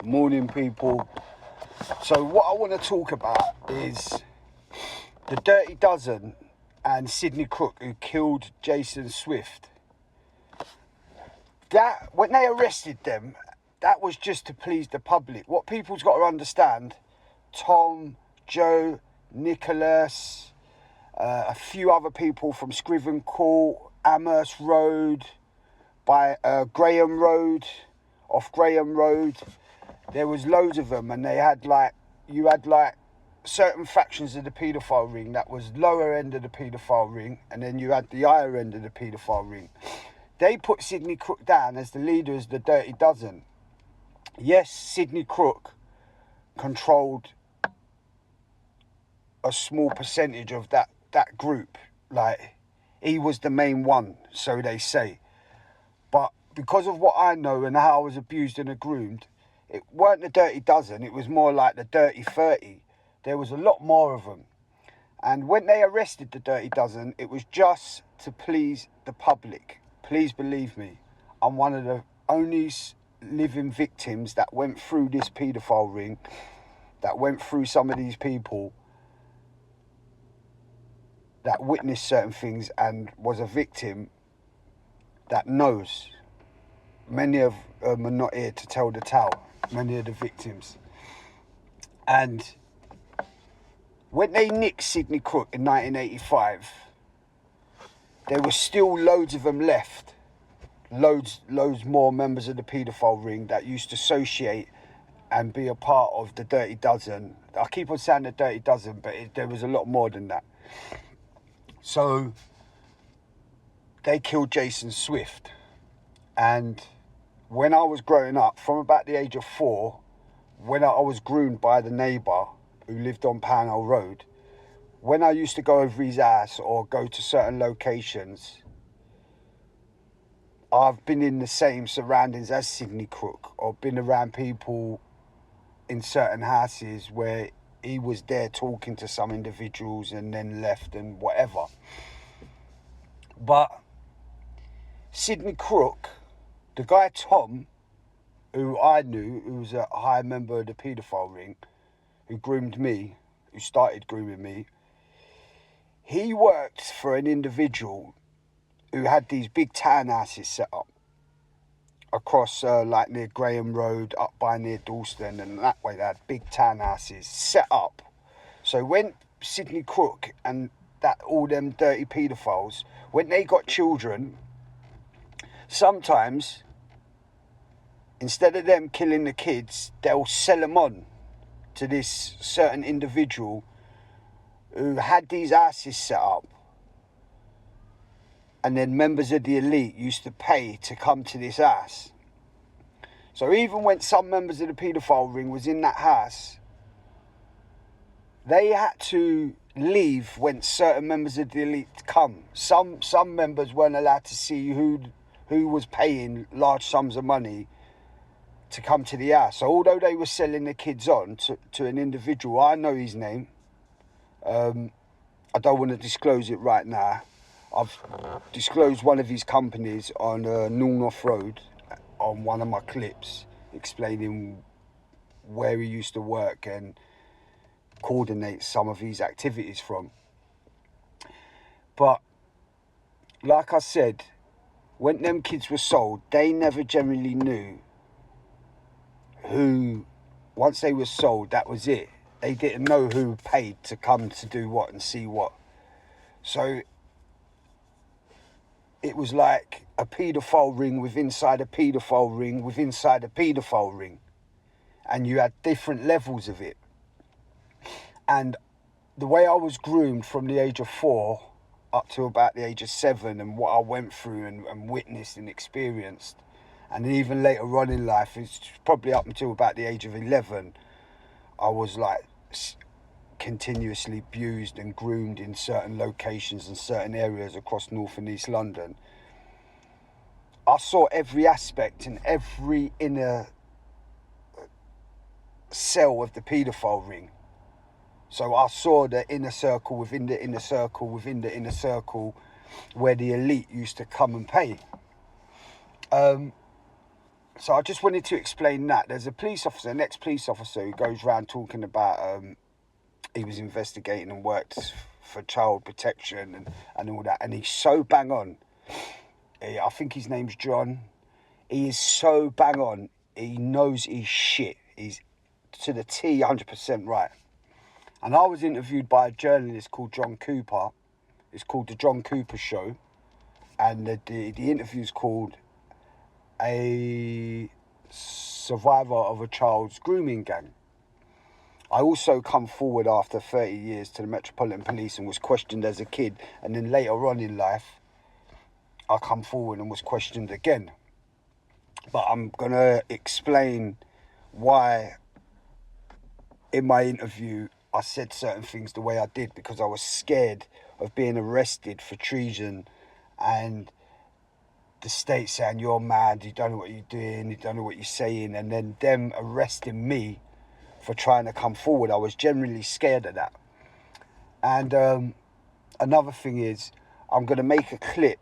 Morning, people. So what I want to talk about is the Dirty Dozen and Sidney Cooke, who killed Jason Swift. That, when they arrested them, that was just to please the public. What people's got to understand, Tom, Joe, Nicholas, a few other people from Scriven Court, Amherst Road, by Graham Road, off Graham Road. There was loads of them, and they had you had certain factions of the paedophile ring that was lower end of the paedophile ring, and then you had the higher end of the paedophile ring. They put Sidney Cooke down as the leader of the Dirty Dozen. Yes, Sidney Cooke controlled a small percentage of that group. Like, he was the main one, so they say. But because of what I know and how I was abused and groomed, it weren't the Dirty Dozen, it was more like the Dirty 30. There was a lot more of them. And when they arrested the Dirty Dozen, it was just to please the public. Please believe me, I'm one of the only living victims that went through this paedophile ring, that went through some of these people, that witnessed certain things and was a victim that knows. Many of them are not here to tell the tale, many of the victims. And when they nicked Sidney Cooke in 1985, there were still loads of them left. Loads more members of the paedophile ring that used to associate and be a part of the Dirty Dozen. I keep on saying the Dirty Dozen, but there was a lot more than that. So they killed Jason Swift. And when I was growing up, from about the age of 4, when I was groomed by the neighbour who lived on Pownell Road, when I used to go over his house or go to certain locations, I've been in the same surroundings as Sidney Cooke, or been around people in certain houses where he was there talking to some individuals and then left and whatever. But Sidney Cooke, the guy Tom, who I knew, who was a high member of the paedophile ring, who groomed me, who started grooming me, he worked for an individual who had these big townhouses set up across like near Graham Road, up by near Dalston, and that way they had big townhouses set up. So when Sidney Cooke and all them dirty paedophiles, when they got children, sometimes instead of them killing the kids, they'll sell them on to this certain individual who had these houses set up. And then members of the elite used to pay to come to this house. So even when some members of the paedophile ring was in that house, they had to leave when certain members of the elite come. Some members weren't allowed to see who was paying large sums of money to come to the house. So although they were selling the kids on to an individual, I know his name. I don't want to disclose it right now. I've disclosed one of his companies on North Road on one of my clips, explaining where he used to work and coordinate some of his activities from. But like I said, when them kids were sold, they never generally knew who, once they were sold, that was it. They didn't know who paid to come to do what and see what. So it was like a paedophile ring within inside a paedophile ring within inside a paedophile ring. And you had different levels of it. And the way I was groomed from the age of 4 up to about the age of 7, and what I went through and witnessed and experienced, and even later on in life, it's probably up until about the age of 11, I was like continuously abused and groomed in certain locations and certain areas across North and East London. I saw every aspect and every inner cell of the paedophile ring. So I saw the inner circle within the inner circle within the inner circle where the elite used to come and pay. So I just wanted to explain that. There's a police officer, an ex-police officer, who goes around talking about he was investigating and worked for child protection and all that. And he's so bang on. I think his name's John. He is so bang on. He knows his shit. He's to the T, 100% right. And I was interviewed by a journalist called John Cooper. It's called The John Cooper Show. And the interview's called A Survivor of a Child's Grooming Gang. I also come forward after 30 years to the Metropolitan Police and was questioned as a kid. And then later on in life, I come forward and was questioned again. But I'm going to explain why in my interview I said certain things the way I did, because I was scared of being arrested for treason and the state saying, you're mad, you don't know what you're doing, you don't know what you're saying, and then them arresting me for trying to come forward. I was generally scared of that. And another thing is, I'm going to make a clip.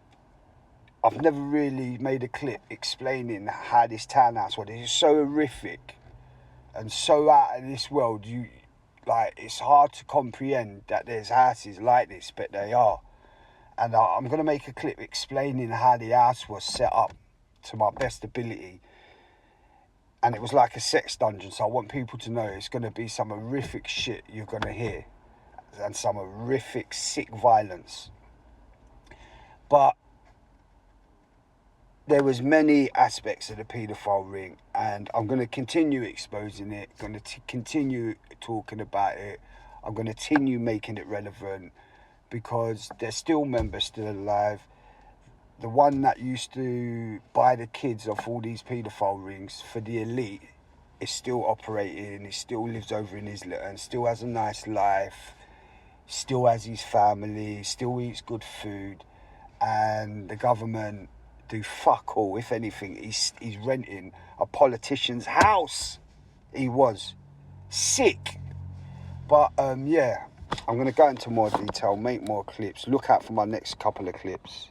I've never really made a clip explaining how this townhouse was. It's so horrific and so out of this world. It's hard to comprehend that there's houses like this, but they are. And I'm going to make a clip explaining how the house was set up to my best ability. And it was like a sex dungeon, so I want people to know it's going to be some horrific shit you're going to hear. And some horrific, sick violence. But there was many aspects of the paedophile ring, and I'm going to continue exposing it, going to continue talking about it. I'm going to continue making it relevant, because there's still members still alive. The one that used to buy the kids off all these paedophile rings for the elite is still operating. He still lives over in Islington, still has a nice life, still has his family, still eats good food, and the government do fuck all. If anything, he's renting a politician's house. He was sick. But yeah, I'm going to go into more detail, make more clips. Look out for my next couple of clips.